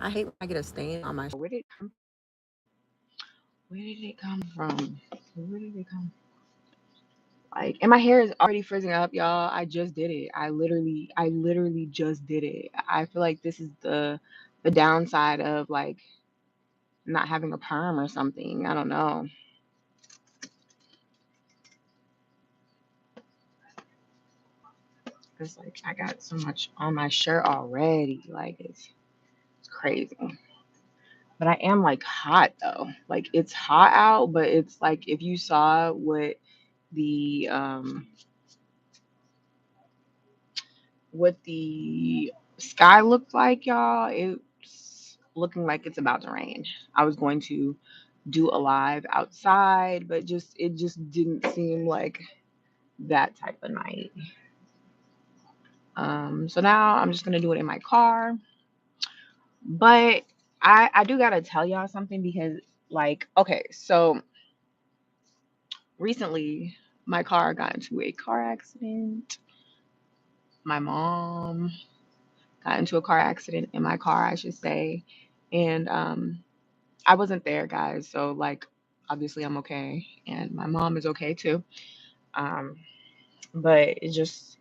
I hate when I get a stain on my shirt. Where did it come from? Where did it come? Like, and my hair is already frizzing up, y'all. I just did it. I literally just did it. I feel like this is the downside of like not having a perm or something. I don't know. It's like I got so much on my shirt already. Like it's crazy. But I am like hot though. Like it's hot out, but it's like if you saw the um what the sky looked like, y'all, it's looking like it's about to rain. I was going to do a live outside, but just it just didn't seem like that type of night. So now I'm just gonna do it in my car. But I do gotta tell y'all something because like okay, so recently my car got into a car accident. My mom got into a car accident in my car, I should say. And I wasn't there, guys. So like obviously I'm okay and my mom is okay too. Um but it just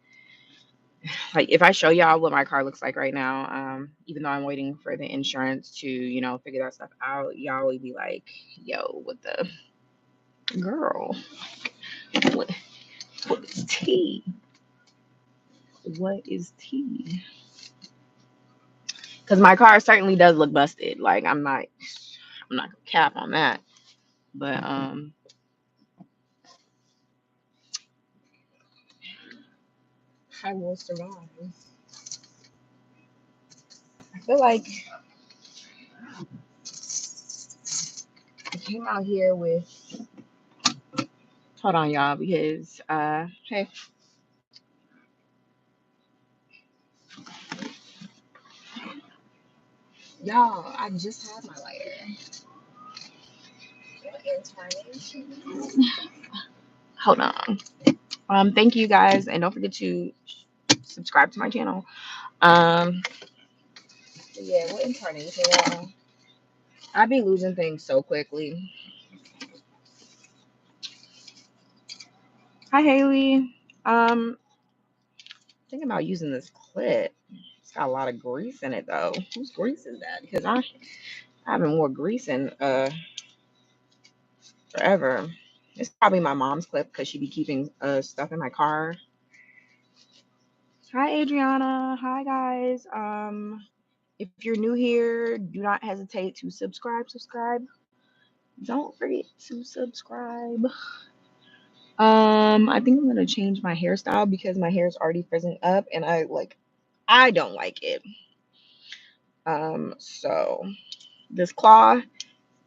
like if I show y'all what my car looks like right now, even though I'm waiting for the insurance to, figure that stuff out, y'all will be like, yo, what the girl? What what is tea? What is tea? Because my car certainly does look busted. Like I'm not gonna cap on that. But I will survive. I feel like I came out here with hold on y'all because hey y'all, I just had my lighter. Hold on. Thank you guys and don't forget to subscribe to my channel. Um yeah, what incarnation, y'all? I be losing things so quickly. Hi Haley. Thinking about using this clip. It's got a lot of grease in it though. Whose grease is that? Because I haven't wore grease in forever. It's probably my mom's clip because she be keeping stuff in my car. Hi Adriana. Hi guys. If you're new here, do not hesitate to subscribe. Subscribe. Don't forget to subscribe. I think I'm gonna change my hairstyle because my hair is already frizzing up and I don't like it. So this claw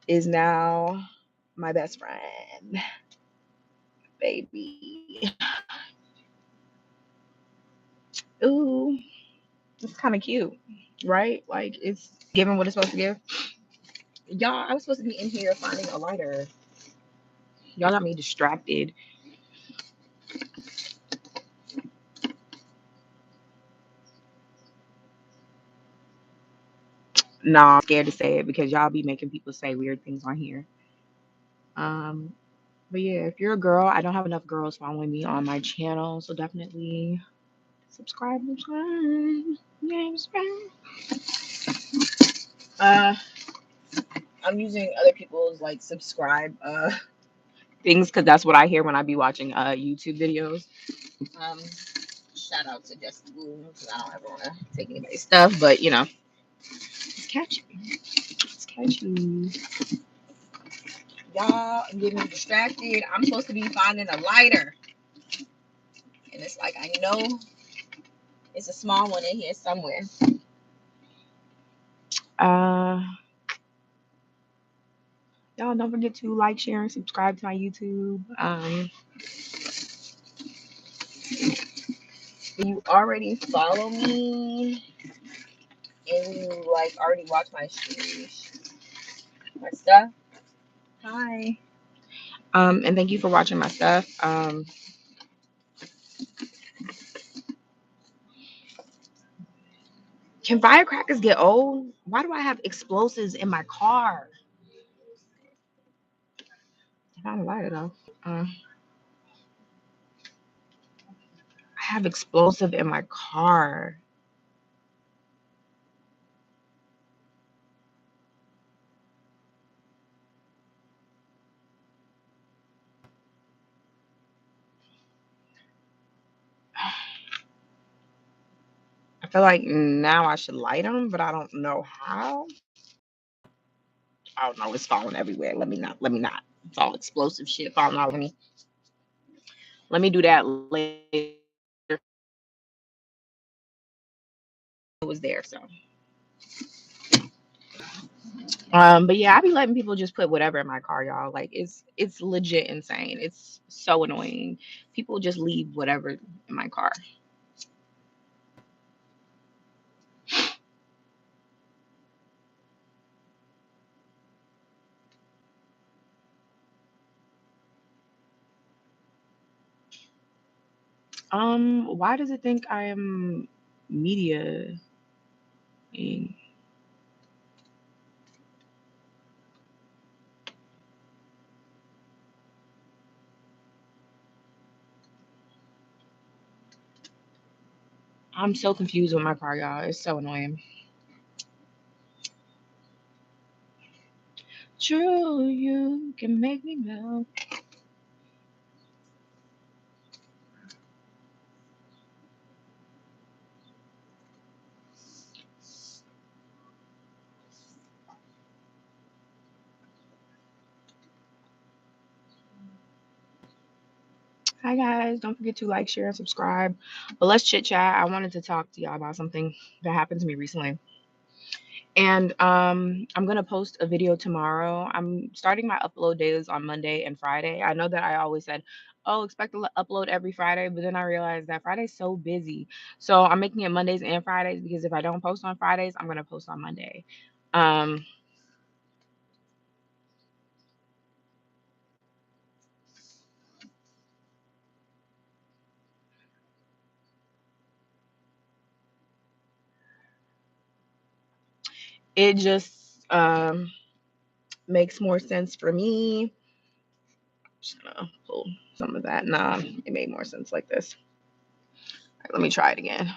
is now my best friend, baby. Ooh, it's kind of cute, right? Like it's giving what it's supposed to give. Y'all, I was supposed to be in here finding a lighter. Y'all got me distracted. Nah, I'm scared to say it because y'all be making people say weird things on here. Um, but yeah, if you're a girl, I don't have enough girls following me on my channel, so definitely subscribe. Yeah, subscribe. Uh, I'm using other people's like subscribe things because that's what I hear when I be watching YouTube videos. Um, shout out to Jessica Blue because I don't ever want to take anybody's stuff, but it's catchy. It's catchy. Y'all, I'm getting distracted. I'm supposed to be finding a lighter, and it's like I know it's a small one in here somewhere. Uh, y'all don't forget to like, share, and subscribe to my YouTube. If you already follow me and you like already watch my stuff, hi. And thank you for watching my stuff. Can firecrackers get old? Why do I have explosives in my car? I found a lighter though. I have explosive in my car. I feel like now I should light them, but I don't know how. I don't know. It's falling everywhere. Let me not. Let me not. It's all explosive shit falling all over me. Let me do that later. It was there, so. But yeah, I be letting people just put whatever in my car, y'all. Like it's legit insane. It's so annoying. People just leave whatever in my car. Why does it think I am media? And I'm so confused with my car, y'all. It's so annoying. True, you can make me melt. Hi guys, don't forget to like, share, and subscribe. But let's chit chat. I wanted to talk to y'all about something that happened to me recently. And I'm gonna post a video tomorrow. I'm starting my upload days on Monday and Friday. I know that I always said, oh, expect to upload every Friday, but then I realized that Friday's so busy. So I'm making it Mondays and Fridays because if I don't post on Fridays, I'm gonna post on Monday. Um, it just makes more sense for me. Just gonna pull some of that. Nah, it made more sense like this. All right, let me try it again.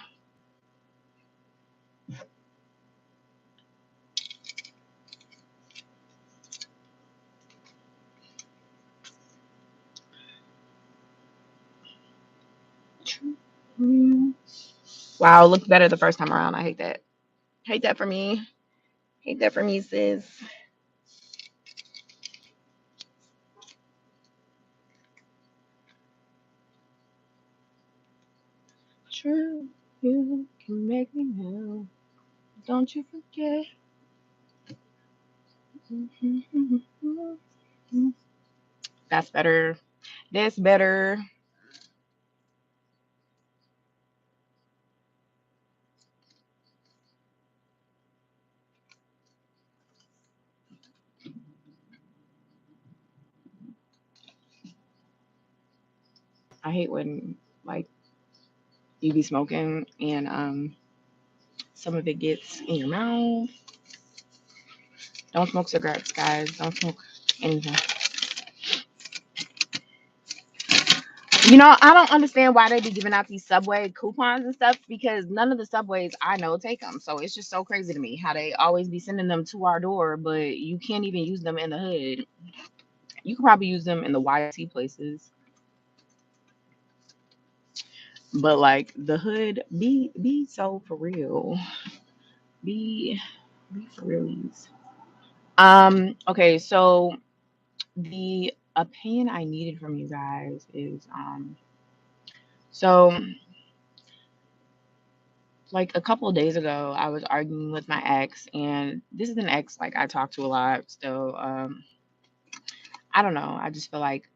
Wow, looked better the first time around. I hate that. Hate that for me. Hate that for me, sis. True, you can make me know. Don't you forget. That's better. That's better. I hate when like you be smoking and some of it gets in your mouth. Don't smoke cigarettes, guys. Don't smoke anything. You know, I don't understand why they be giving out these Subway coupons and stuff because none of the Subways I know take them. So it's just so crazy to me how they always be sending them to our door, but you can't even use them in the hood. You could probably use them in the YC places, but like the hood, be so for real. Be be for realies. Okay, so the opinion I needed from you guys is so like a couple of days ago I was arguing with my ex, and this is an ex like I talk to a lot still. I don't know, I just feel like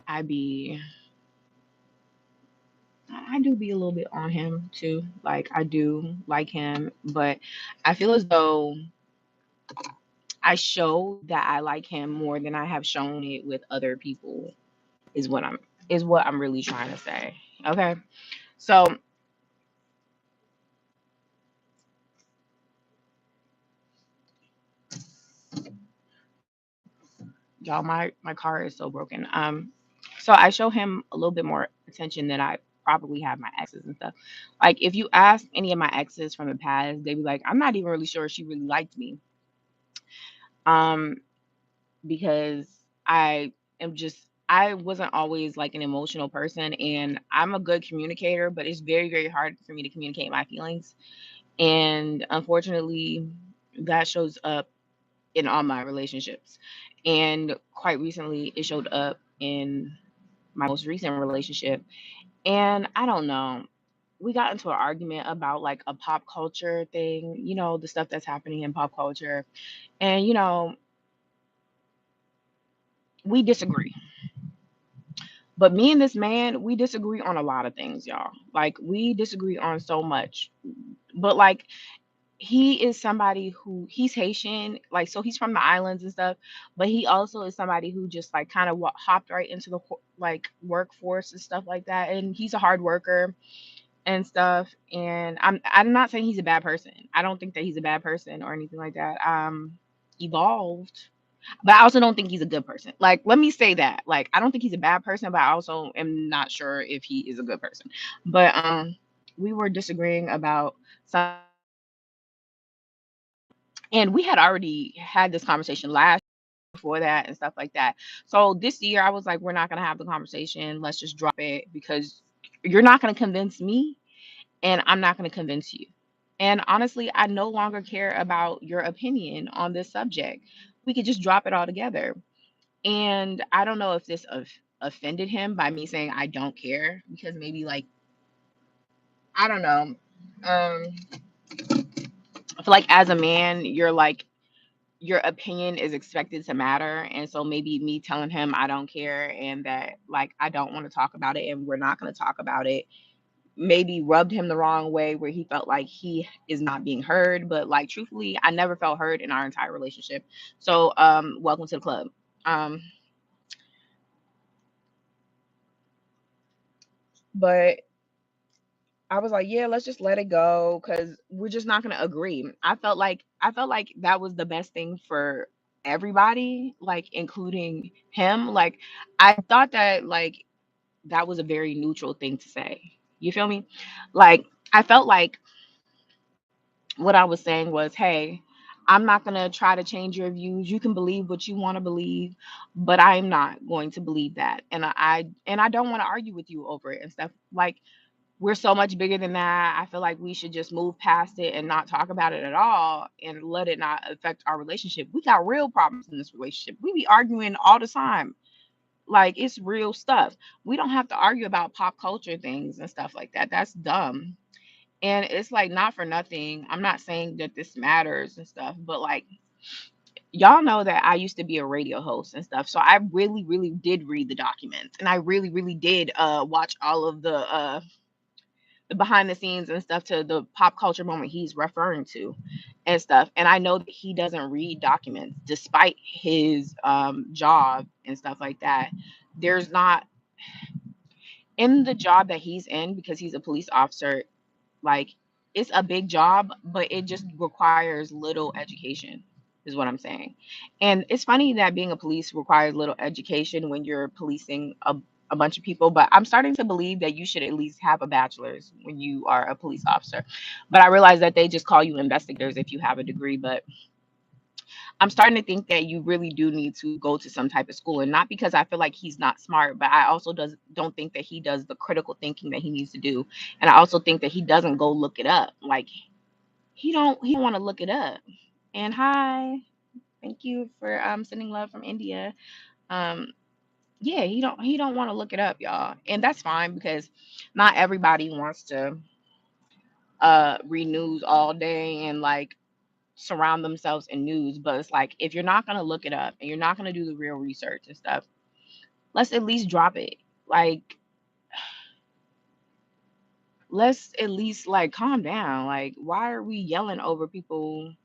I be I do be a little bit on him too. Like I do like him, but I feel as though I show that I like him more than I have shown it with other people is what I'm really trying to say. Okay. So Y'all, my car is so broken. So I show him a little bit more attention than I probably have my exes and stuff. Like if you ask any of my exes from the past, they'd be like, I'm not even really sure she really liked me. Um, because I am just I wasn't always like an emotional person, and I'm a good communicator, but it's very, very hard for me to communicate my feelings. And unfortunately, that shows up in all my relationships. And quite recently, it showed up in my most recent relationship. And I don't know. We got into an argument about like a pop culture thing, the stuff that's happening in pop culture. And, we disagree. But me and this man, we disagree on a lot of things, y'all. Like, we disagree on so much. But, like, he is somebody who he's Haitian, like so he's from the islands and stuff, but he also is somebody who just like kind of hopped right into the like workforce and stuff like that, and he's a hard worker and stuff. And I'm not saying he's a bad person. I don't think that he's a bad person or anything like that. Evolved, but I also don't think he's a good person. Like, let me say that. Like, I don't think he's a bad person, but I also am not sure if he is a good person. But we were disagreeing about something, and we had already had this conversation last before that and stuff like that. So this year I was like, we're not gonna have the conversation. Let's just drop it because you're not gonna convince me and I'm not gonna convince you. And honestly, I no longer care about your opinion on this subject. We could just drop it all together. And I don't know if this offended him by me saying I don't care, because maybe like I don't know. I feel like as a man, you're like your opinion is expected to matter. And so maybe me telling him I don't care and that like I don't want to talk about it and we're not going to talk about it maybe rubbed him the wrong way, where he felt like he is not being heard. But like truthfully, I never felt heard in our entire relationship. So welcome to the club. Um but I was like, yeah, let's just let it go because we're just not gonna agree. I felt like that was the best thing for everybody, like including him. Like I thought that like that was a very neutral thing to say. You feel me? Like I felt like what I was saying was, hey, I'm not gonna try to change your views. You can believe what you want to believe, but I'm not going to believe that. And I don't want to argue with you over it and stuff. Like we're so much bigger than that. I feel like we should just move past it and not talk about it at all and let it not affect our relationship. We got real problems in this relationship. We be arguing all the time. Like it's real stuff. We don't have to argue about pop culture things and stuff like that. That's dumb. And it's like not for nothing. I'm not saying that this matters and stuff, but like y'all know that I used to be a radio host and stuff. So I really, really did read the documents, and I really, really did watch all of the behind the scenes and stuff to the pop culture moment he's referring to and stuff. And I know that he doesn't read documents despite his job and stuff like that. There's not in the job that he's in, because he's a police officer, like it's a big job, but it just requires little education, is what I'm saying. And it's funny that being a police requires little education when you're policing a bunch of people, but I'm starting to believe that you should at least have a bachelor's when you are a police officer. But I realize that they just call you investigators if you have a degree. But I'm starting to think that you really do need to go to some type of school, and not because I feel like he's not smart, but I also don't think that he does the critical thinking that he needs to do. And I also think that he doesn't go look it up. Like he don't want to look it up. And hi, thank you for sending love from India. Um yeah, he don't want to look it up, y'all. And that's fine because not everybody wants to read news all day and like surround themselves in news. But it's like if you're not gonna look it up and you're not gonna do the real research and stuff, let's at least drop it. Like let's at least like calm down. Like why are we yelling over people?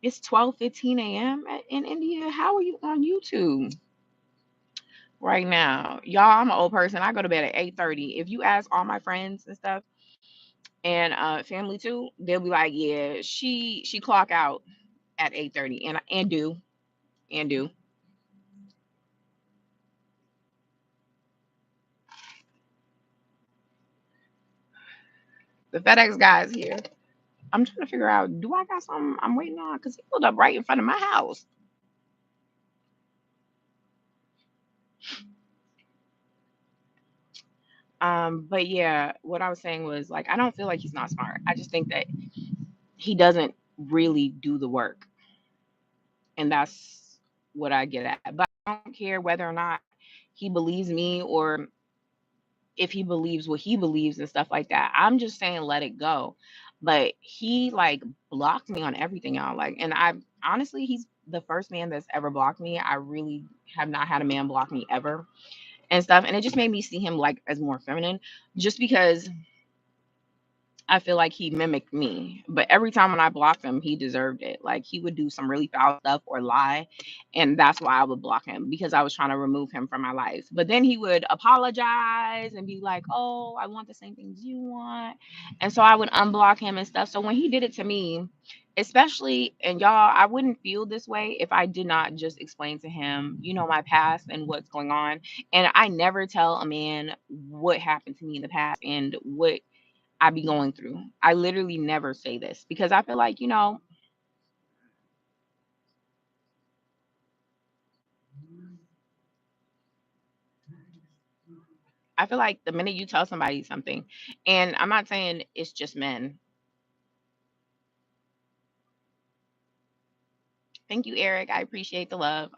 It's 12:15 a.m. in India. How are you on YouTube right now? Y'all, I'm an old person. I go to bed at 8:30. If you ask all my friends and stuff and family too, they'll be like, "Yeah, she clock out at 8:30." And do. The FedEx guy is here. I'm trying to figure out, do I got something I'm waiting on? Because he pulled up right in front of my house. But yeah, what I was saying was like I don't feel like he's not smart. I just think that he doesn't really do the work. And that's what I get at. But I don't care whether or not he believes me or if he believes what he believes and stuff like that. I'm just saying let it go. But he like blocked me on everything, y'all. Like, and I honestly, he's the first man that's ever blocked me. I really have not had a man block me ever and stuff. And it just made me see him like as more feminine, just because I feel like he mimicked me, but every time when I blocked him, he deserved it. Like he would do some really foul stuff or lie, and that's why I would block him because I was trying to remove him from my life. But then he would apologize and be like, "Oh, I want the same things you want," and so I would unblock him and stuff. So when he did it to me, especially and y'all, I wouldn't feel this way if I did not just explain to him, my past and what's going on. And I never tell a man what happened to me in the past and what I be going through. I literally never say this because I feel like, I feel like the minute you tell somebody something, and I'm not saying it's just men. Thank you, Eric. I appreciate the love.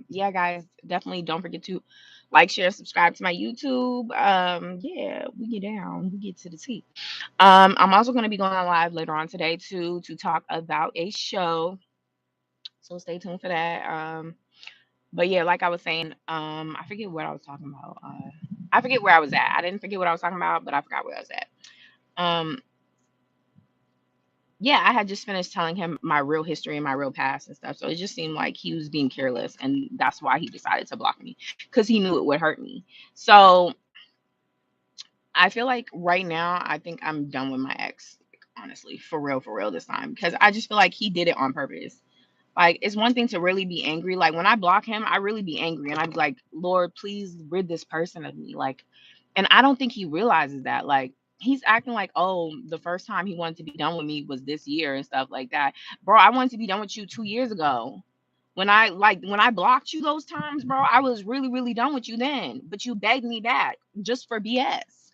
Yeah, guys, definitely don't forget to like, share, subscribe to my YouTube. Yeah, we get down, we get to the T. I'm also going to be going on live later on today too to talk about a show. So stay tuned for that. But yeah, like I was saying, I forget what I was talking about. I forget where I was at. I didn't forget what I was talking about, but I forgot where I was at. Um, yeah, I had just finished telling him my real history and my real past and stuff. So it just seemed like he was being careless, and that's why he decided to block me because he knew it would hurt me. So I feel like right now, I think I'm done with my ex, like, honestly, for real this time, because I just feel like he did it on purpose. Like, it's one thing to really be angry. Like, when I block him, I really be angry and I'd be like, Lord, please rid this person of me. Like, and I don't think he realizes that. Like, he's acting like, oh, the first time he wanted to be done with me was this year and stuff like that. Bro, I wanted to be done with you 2 years ago. When I blocked you those times, bro, I was really, really done with you then. But you begged me back just for BS.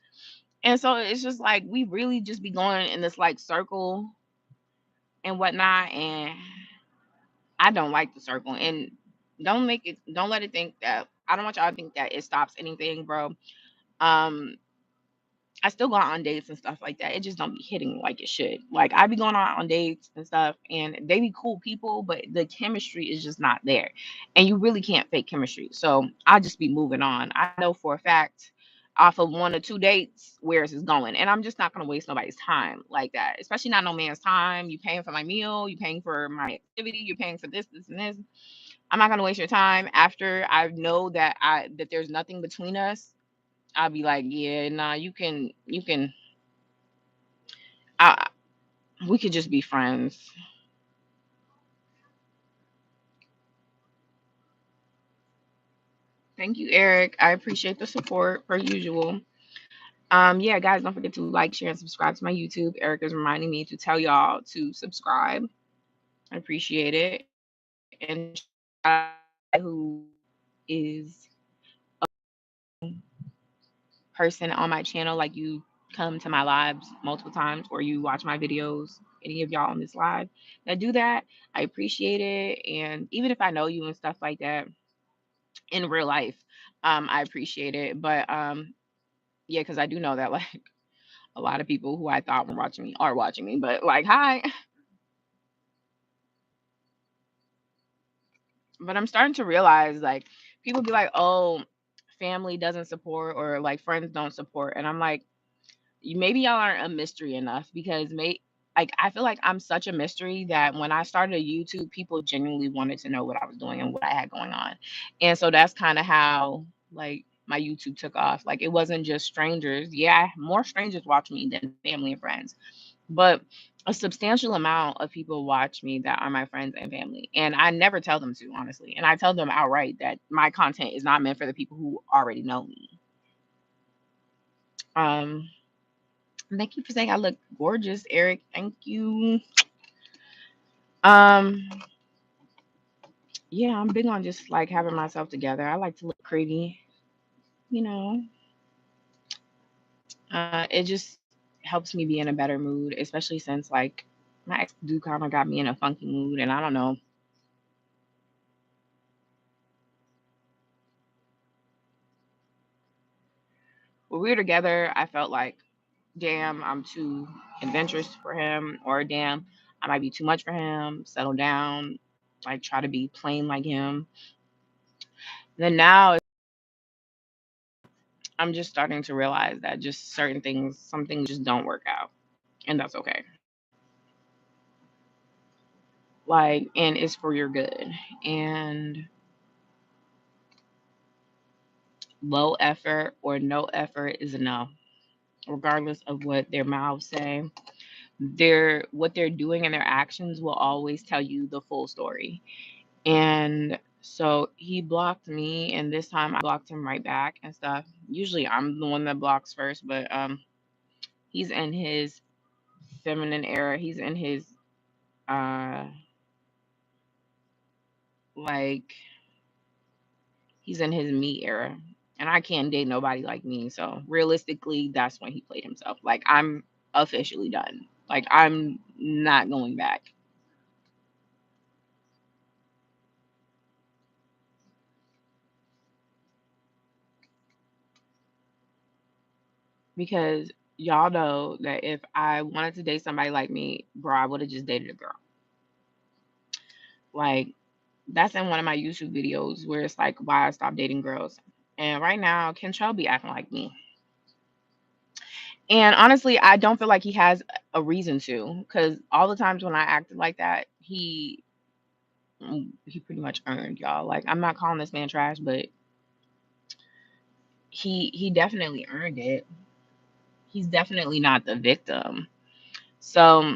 And so it's just like we really just be going in this like circle and whatnot. And I don't like the circle, and don't let it think that I don't want y'all to think that it stops anything, bro. Um, I still go out on dates and stuff like that. It just don't be hitting like it should. Like I be going on dates and stuff, and they be cool people, but the chemistry is just not there, and you really can't fake chemistry. So I'll just be moving on. I know for a fact off of 1 or 2 dates where this is going, and I'm just not gonna waste nobody's time like that, especially not no man's time. You paying for my meal, you paying for my activity, you're paying for this, and this. I'm not gonna waste your time after I know that there's nothing between us. I'll be like, yeah, nah, you can I we could just be friends. Thank you, Eric. I appreciate the support per usual. Yeah, guys, don't forget to like, share, and subscribe to my YouTube. Eric is reminding me to tell y'all to subscribe. I appreciate it. And who is person on my channel, like you come to my lives multiple times or you watch my videos, any of y'all on this live that do that, I appreciate it. And even if I know you and stuff like that in real life, I appreciate it. But yeah, because I do know that like a lot of people who I thought were watching me are watching me. But like, hi. But I'm starting to realize like people be like, oh, family doesn't support or like friends don't support. And I'm like, maybe y'all aren't a mystery enough because like I feel like I'm such a mystery that when I started a YouTube, people genuinely wanted to know what I was doing and what I had going on. And so that's kind of how like my YouTube took off. Like it wasn't just strangers. Yeah, more strangers watch me than family and friends. But a substantial amount of people watch me that are my friends and family. And I never tell them to, honestly. And I tell them outright that my content is not meant for the people who already know me. Um Thank you for saying I look gorgeous, Eric. Thank you. Um, yeah, I'm big on just like having myself together. I like to look pretty, you know. It just helps me be in a better mood, especially since like my ex do kind of got me in a funky mood, and I don't know. When we were together, I felt like, damn, I'm too adventurous for him, or damn, I might be too much for him. Settle down, like try to be plain like him. Then now I'm just starting to realize that just certain things, some things just don't work out, and that's okay. Like, and it's for your good. And low effort or no effort is a no, regardless of what their mouths say. What they're doing and their actions will always tell you the full story. And so he blocked me, and this time I blocked him right back and stuff. Usually I'm the one that blocks first, but he's in his feminine era. He's in his uh like he's in his me era. And I can't date nobody like me. So realistically, that's when he played himself. Like I'm officially done. Like I'm not going back because y'all know that if I wanted to date somebody like me, bro, I would have just dated a girl. Like that's in one of my YouTube videos where it's like why I stopped dating girls. And right now, Kentrell be acting like me. And honestly, I don't feel like he has a reason to, because all the times when I acted like that, he pretty much earned y'all. Like I'm not calling this man trash, but he definitely earned it. He's definitely not the victim. So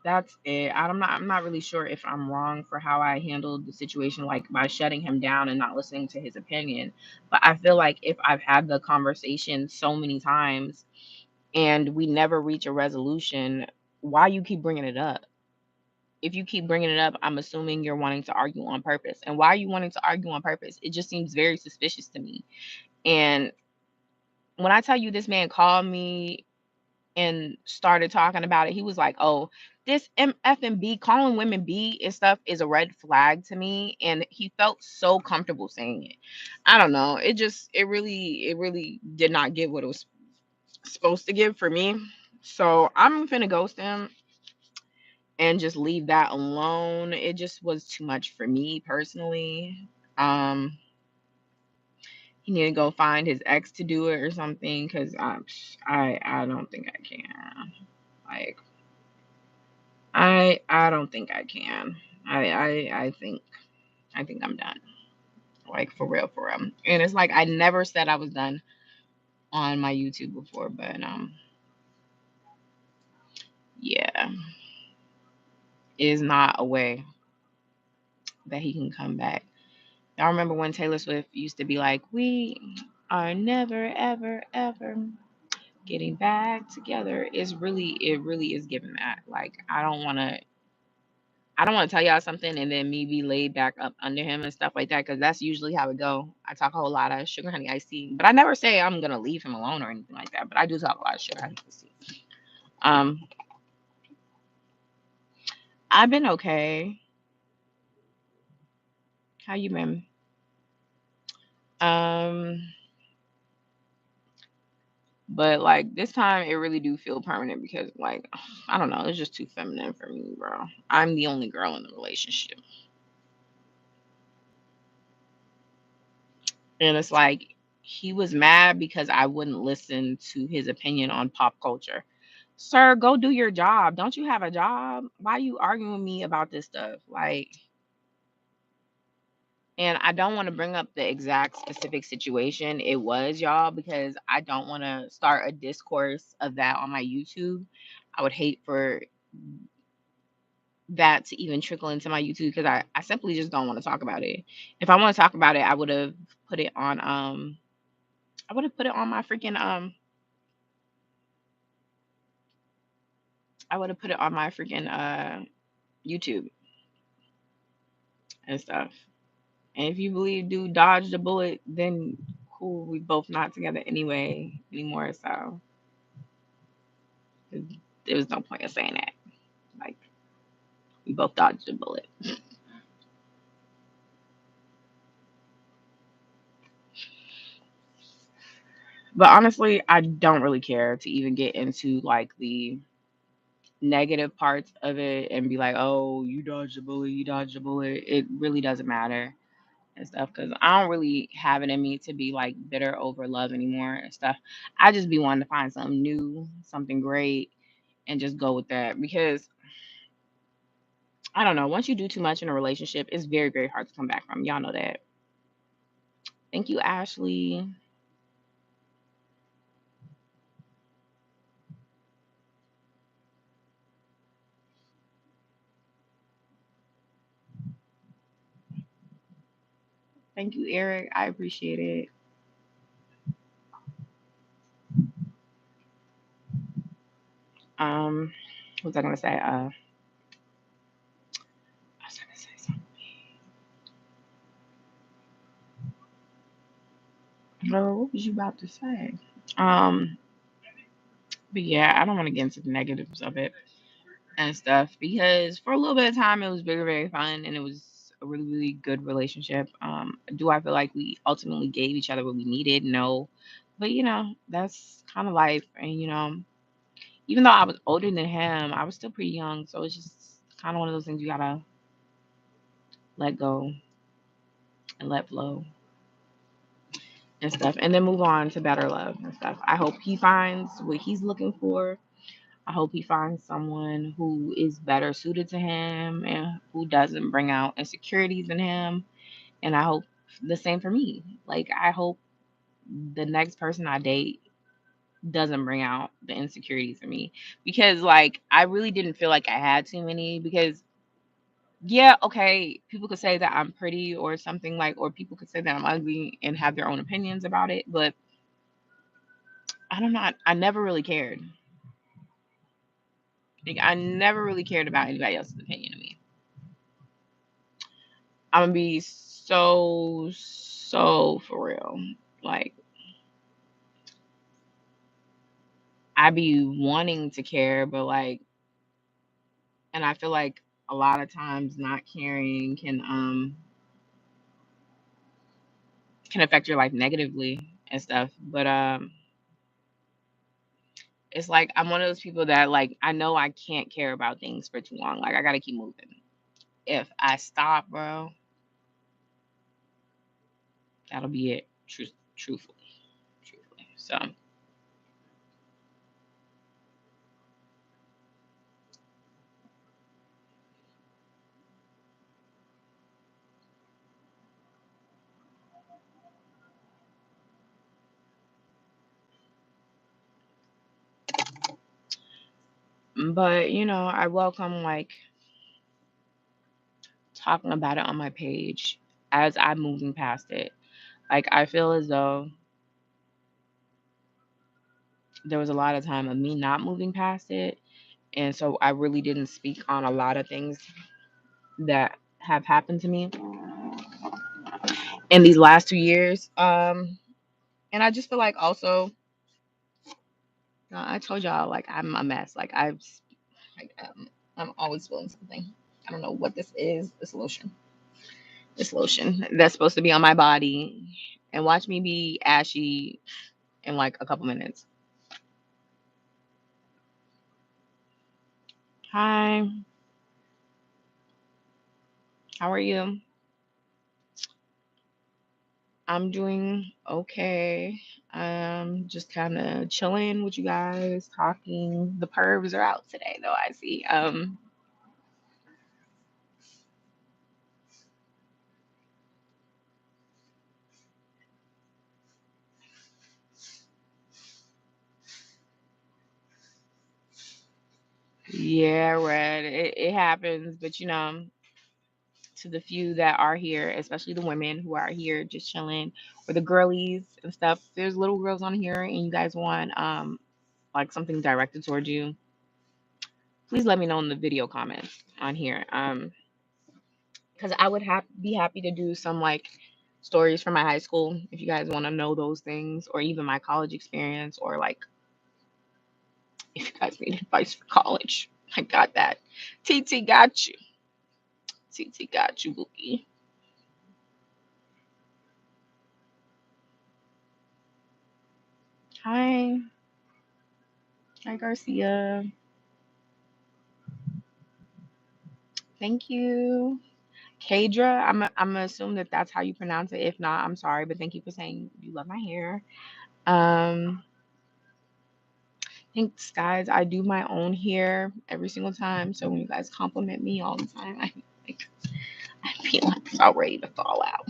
that's it. I'm not really sure if I'm wrong for how I handled the situation, like by shutting him down and not listening to his opinion. But I feel like if I've had the conversation so many times and we never reach a resolution, why you keep bringing it up? If you keep bringing it up, I'm assuming you're wanting to argue on purpose. And why are you wanting to argue on purpose? It just seems very suspicious to me. And when I tell you this man called me and started talking about it, he was like, "Oh, this MF and B, calling women B and stuff is a red flag to me." And he felt so comfortable saying it. I don't know. It really did not give what it was supposed to give for me. So I'm finna ghost him and just leave that alone. It just was too much for me personally. Um, he need to go find his ex to do it or something because I don't think I can. Like I don't think I can. I think I'm done. Like for real, for real. And it's like I never said I was done on my YouTube before, but yeah, is not a way that he can come back. Y'all remember when Taylor Swift used to be like, "We are never, ever, ever getting back together." It really is giving that. Like, I don't want to tell y'all something and then me be laid back up under him and stuff like that because that's usually how it go. I talk a whole lot of sugar honey iced tea, but I never say I'm gonna leave him alone or anything like that. But I do talk a lot of sugar honey iced tea. Um, I've been okay. How you been? Um, but like this time, it really do feel permanent because like I don't know, it's just too feminine for me, bro. I'm the only girl in the relationship, and it's like he was mad because I wouldn't listen to his opinion on pop culture. Sir, go do your job. Don't you have a job? Why are you arguing with me about this stuff? Like, and I don't want to bring up the exact specific situation it was, y'all, because I don't want to start a discourse of that on my YouTube. I would hate for that to even trickle into my YouTube because I simply just don't want to talk about it. If I want to talk about it, put it on I would have put it on my freaking I would have put it on my freaking YouTube and stuff. And if you believe dude dodged a bullet, then cool, we both not together anyway anymore. So there was no point of saying that. Like we both dodged a bullet. But honestly, I don't really care to even get into like the negative parts of it and be like, oh, you dodged a bullet, you dodged a bullet. It really doesn't matter and stuff because I don't really have it in me to be like bitter over love anymore and stuff. I just be wanting to find something new, something great, and just go with that because I don't know. Once you do too much in a relationship, it's very, very hard to come back from. Y'all know that. Thank you, Ashley. Thank you, Eric. I appreciate it. Um, what was I gonna say? I was gonna say something. Oh, what was you about to say? Um, but yeah, I don't want to get into the negatives of it and stuff because for a little bit of time it was very, very fun and it was a really, really good relationship. Do I feel like we ultimately gave each other what we needed? No. But that's kind of life. And even though I was older than him, I was still pretty young. So it's just kind of one of those things you gotta let go and let flow and stuff. And then move on to better love and stuff. I hope he finds what he's looking for. I hope he finds someone who is better suited to him and who doesn't bring out insecurities in him. And I hope the same for me. Like, I hope the next person I date doesn't bring out the insecurities in me because, like, I really didn't feel like I had too many because, yeah, okay, people could say that I'm pretty or something like, or people could say that I'm ugly and have their own opinions about it. But I don't know. I never really cared. Like, I never really cared about anybody else's opinion of me. I'm gonna be so for real. Like I be wanting to care, but like, and I feel like a lot of times not caring can affect your life negatively and stuff. But it's like I'm one of those people that like I know I can't care about things for too long. Like I gotta keep moving. If I stop, bro, that'll be it. Truthfully, truthfully. So, but I welcome like talking about it on my page as I'm moving past it. Like I feel as though there was a lot of time of me not moving past it, and so I really didn't speak on a lot of things that have happened to me in these last 2 years. And I just feel like also I told y'all like I'm a mess. Like I'm always spilling something. I don't know what this is. This lotion that's supposed to be on my body, and watch me be ashy in like a couple minutes. Hi, how are you? I'm doing okay. Just kind of chilling with you guys, talking. The pervs are out today, though. I see. Yeah, Red. It happens, but to the few that are here, especially the women who are here just chilling, or the girlies and stuff. There's little girls on here, and you guys want like something directed towards you. please let me know in the video comments on here. Because I would be happy to do some like stories from my high school if you guys want to know those things, or even my college experience, or like if you guys need advice for college. I got that. TT got you. TT got you, Bookie. Hi. Hi, Garcia. Thank you. Kadra, I'm gonna assume that that's how you pronounce it. If not, I'm sorry, but thank you for saying you love my hair. Um, Thanks, guys. I do my own hair every single time, so when you guys compliment me all the time, like I feel like I'm about ready to fall out.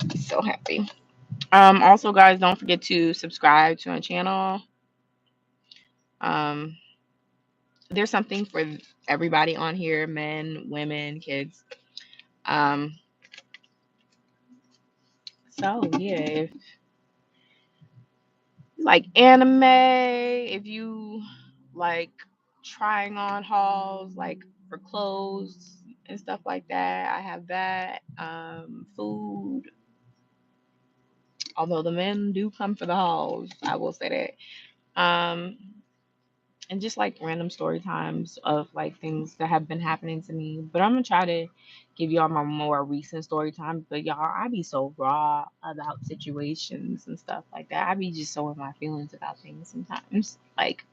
I'm so happy. Also, guys, don't forget to subscribe to my channel. Um, there's something for everybody on here: men, women, kids. Um, so yeah, if you like anime, if you like trying on hauls, like for clothes and stuff like that, I have that. Food, although the men do come for the hauls, I will say that. And just like random story times of like things that have been happening to me. But I'm gonna try to give y'all my more recent story time. But y'all, I be so raw about situations and stuff like that. I be just so in my feelings about things sometimes. Like,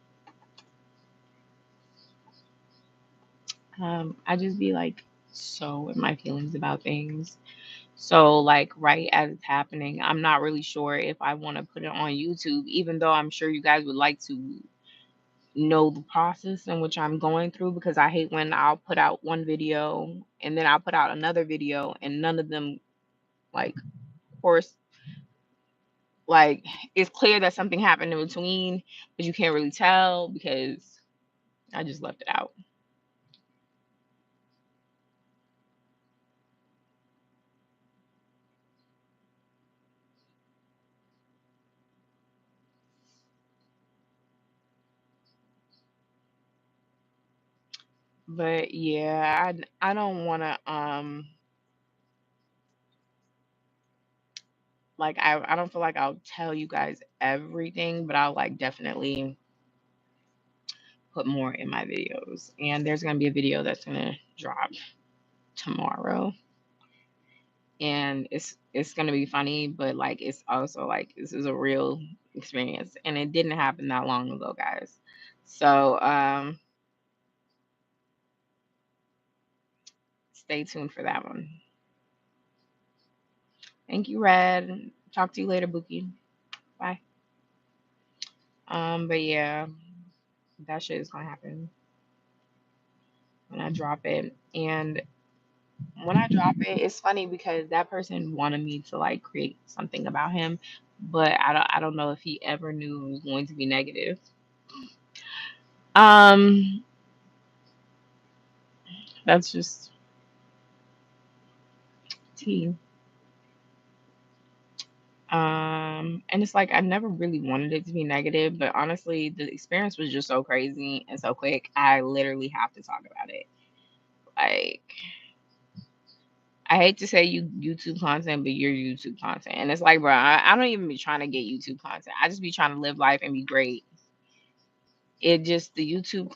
I just be like so in my feelings about things. So like right as it's happening, I'm not really sure if I want to put it on YouTube, even though I'm sure you guys would like to know the process in which I'm going through, because I hate when I'll put out one video and then I'll put out another video and none of them, like, of course, like it's clear that something happened in between, but you can't really tell because I just left it out. But yeah, I don't want to like I don't feel like I'll tell you guys everything, but I'll like definitely put more in my videos. And there's going to be a video that's going to drop tomorrow, and it's gonna be funny, but like it's also like this is a real experience, and it didn't happen that long ago, guys. So stay tuned for that one. Thank you, Red. Talk to you later, Bookie. Bye. But yeah, that shit is gonna happen when I drop it. And when I drop it, it's funny because that person wanted me to like create something about him, but I don't know if he ever knew it was going to be negative. Um, that's just tea. And it's like I never really wanted it to be negative, but honestly, the experience was just so crazy and so quick. I literally have to talk about it. Like, I hate to say you YouTube content, but you're YouTube content. And it's like, bro, I don't even be trying to get YouTube content. I just be trying to live life and be great. It just the YouTube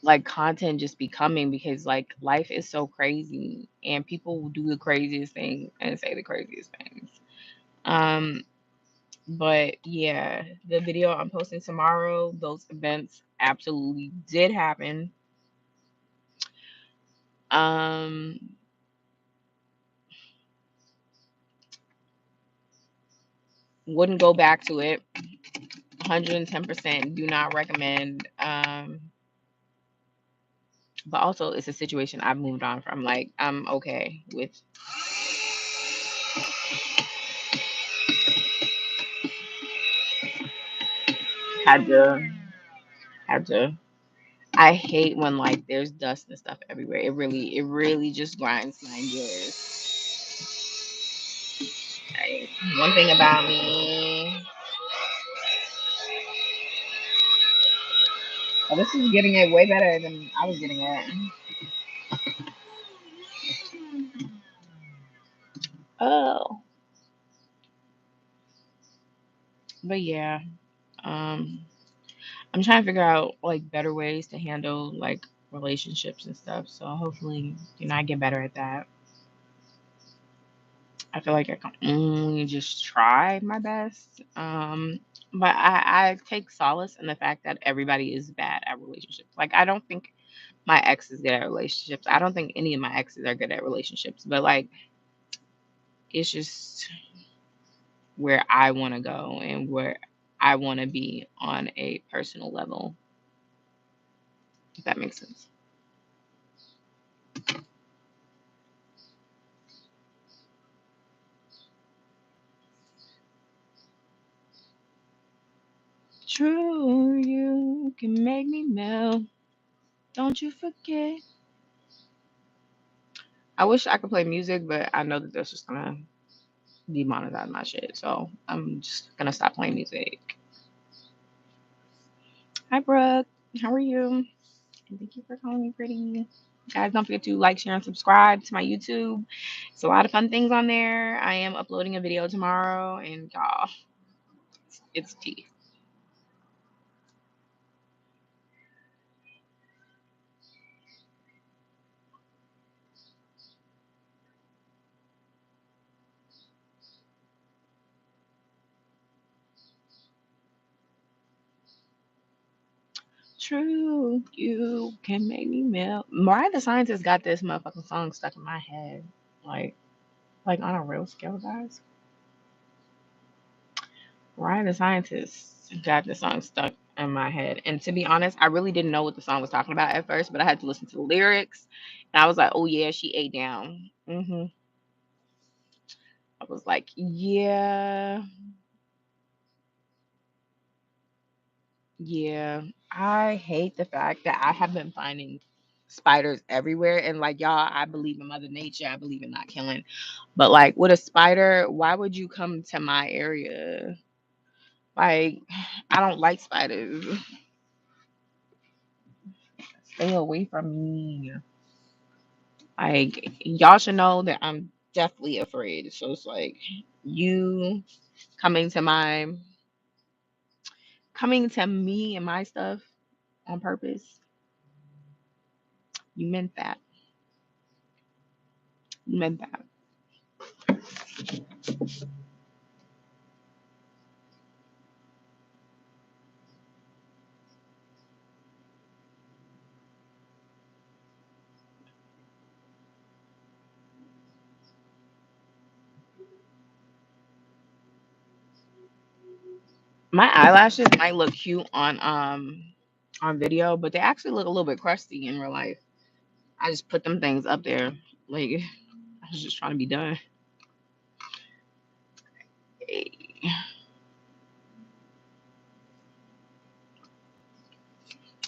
like content just be coming because like life is so crazy and people will do the craziest things and say the craziest things. Um, But yeah, the video I'm posting tomorrow, those events absolutely did happen. Um, wouldn't go back to it. 110% do not recommend. But also it's a situation I've moved on from. Like I'm okay with had to had to I hate when like there's dust and stuff everywhere. It really just grinds my gears. Like, one thing about me, Oh, this is getting it way better than I was getting it. Oh, but yeah, um, I'm trying to figure out like better ways to handle like relationships and stuff. So hopefully, I get better at that. I feel like I can only just try my best. But I take solace in the fact that everybody is bad at relationships. Like I don't think my ex is good at relationships. I don't think any of my exes are good at relationships. But like it's just where I want to go and where I want to be on a personal level, if that makes sense. True, you can make me melt. Don't you forget. I wish I could play music, but I know that that's just gonna demonetize my shit. So I'm just gonna stop playing music. Hi, Brooke. How are you? And thank you for calling me pretty. Guys, don't forget to like, share, and subscribe to my YouTube. It's a lot of fun things on there. I am uploading a video tomorrow, and y'all, it's tea. True, you can make me melt. Mariah the Scientist got this motherfucking song stuck in my head, like, like on a real scale, guys. Mariah the Scientist got the song stuck in my head, and to be honest, I really didn't know what the song was talking about at first, but I had to listen to the lyrics, and I was like, oh yeah, she ate down. I was like, yeah, yeah. I hate the fact that I have been finding spiders everywhere. And like, y'all, I believe in Mother Nature. I believe in not killing. But like, with a spider, why would you come to my area? Like, I don't like spiders. Stay away from me. Like, y'all should know that I'm deathly afraid. So it's like, you coming to my, coming to me and my stuff on purpose, you meant that. You meant that. My eyelashes might look cute on video, but they actually look a little bit crusty in real life. I just put them things up there. Like I was just trying to be done. I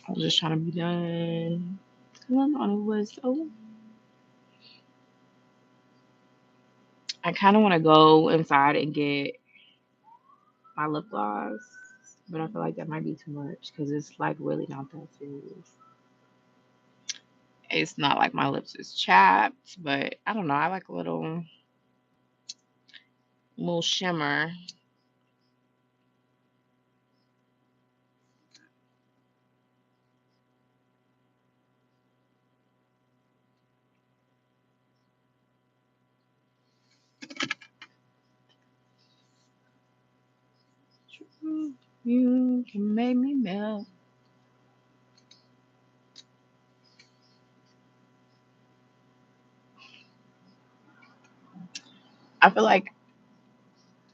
was just trying to be done. 'Cause I thought it was so. I kind of want to go inside and get my lip gloss, but I feel like that might be too much because it's like really not that serious. It's not like my lips is chapped, but I don't know. I like a little shimmer. You can make me melt. I feel like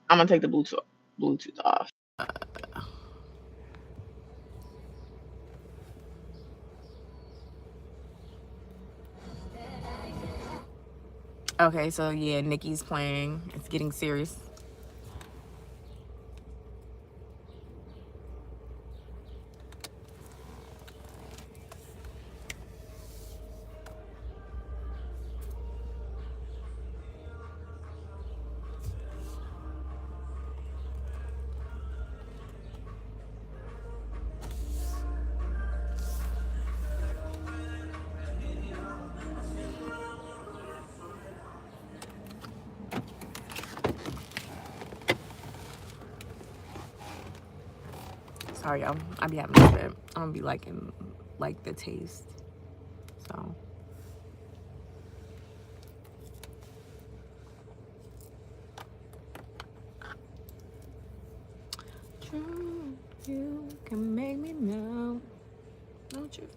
I'm gonna take the Bluetooth off. Okay, so yeah, Nikki's playing. It's getting serious. Sorry, y'all. I be having a bit. I don't be liking like the taste. So true, you can make me know. Don't you?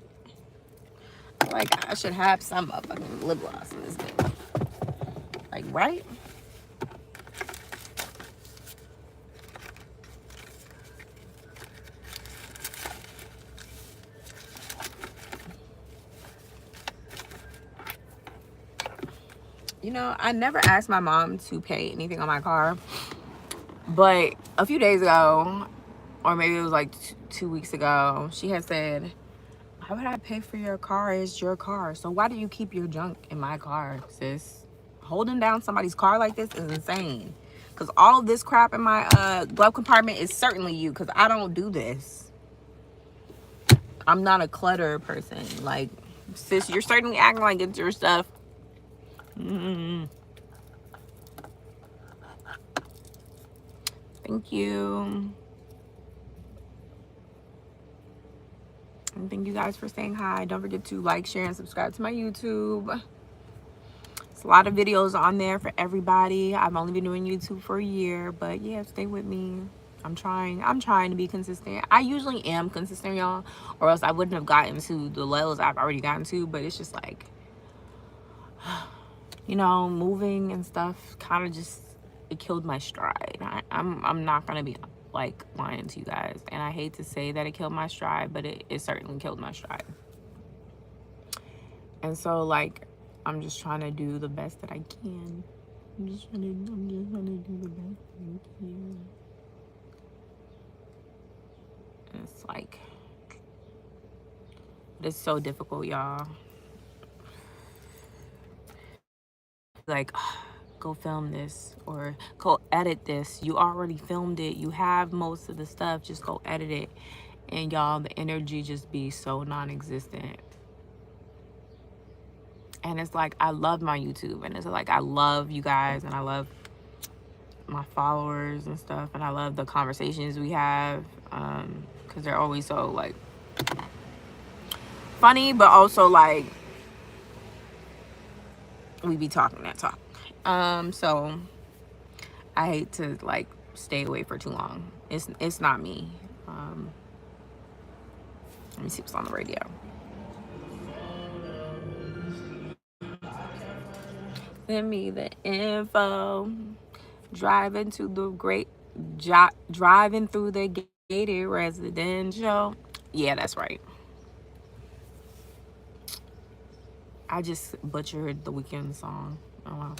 Like I should have some motherfucking lip gloss in this bitch. Like right? You know, I never asked my mom to pay anything on my car, but a few days ago, or maybe it was like 2 weeks ago, she had said, "Why would I pay for your car? It's your car. So why do you keep your junk in my car, sis? Holding down somebody's car like this is insane. Because all of this crap in my glove compartment is certainly you, because I don't do this. I'm not a clutter person. Like, sis, you're certainly acting like it's your stuff. Thank you. And thank you guys for saying hi. Don't forget to like, share, and subscribe to my YouTube. It's a lot of videos on there for everybody. I've only been doing YouTube for a year, but yeah, stay with me. I'm trying to be consistent. I usually am consistent, y'all, or else I wouldn't have gotten to the levels I've already gotten to. But it's just like, you know, moving and stuff kind of just, it killed my stride. I'm not gonna be like lying to you guys, and I hate to say that it killed my stride, but it certainly killed my stride. And so like, I'm just trying to do the best that I can. I'm just trying to do the best I can. And it's like, it's so difficult, y'all. Like, go film this or go edit this. You already filmed it. You have most of the stuff. Just go edit it. And y'all, the energy just be so non-existent. And it's like, I love my YouTube. And it's like, I love you guys. And I love my followers and stuff. And I love the conversations we have. Because they're always so, like, funny. But also, like, we be talking that talk. So I hate to like stay away for too long. It's not me. Let me see what's on the radio. Send me the info. Driving to the driving through the gated residential. Yeah, that's right. I just butchered the Weeknd song. Oh wow.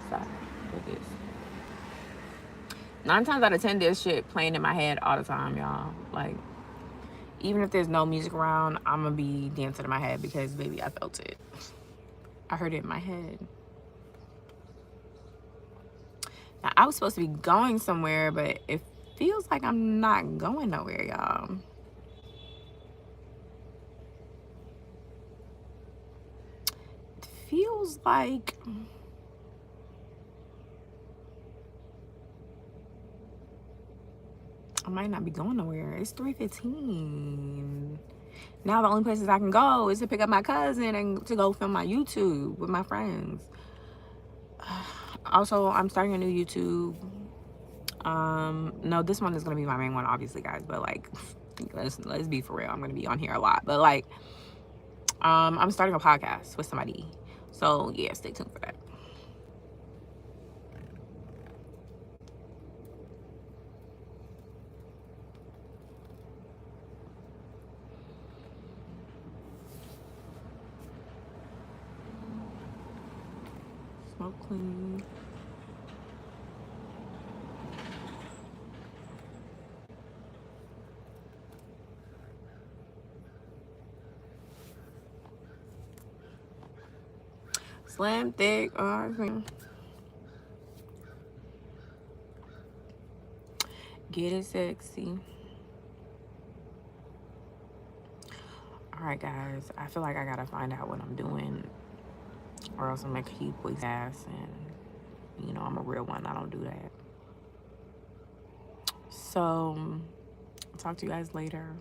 Sorry for this. 9 times out of 10, this shit playing in my head all the time, y'all. Like, even if there's no music around, I'm gonna be dancing in my head because, baby, I felt it. I heard it in my head. Now, I was supposed to be going somewhere, but it feels like I'm not going nowhere, y'all. It feels like I might not be going nowhere. It's 3:15. Now the only places I can go is to pick up my cousin and to go film my YouTube with my friends. Also, I'm starting a new YouTube. No, this one is gonna be my main one, obviously, guys. But like, let's be for real. I'm gonna be on here a lot. But like, I'm starting a podcast with somebody. So yeah, stay tuned for that. Smoke clean. Slim thick. Get it sexy. All right, guys. I feel like I gotta find out what I'm doing, or else I'm gonna keep wasting gas. And you know, I'm a real one. I don't do that. So, talk to you guys later.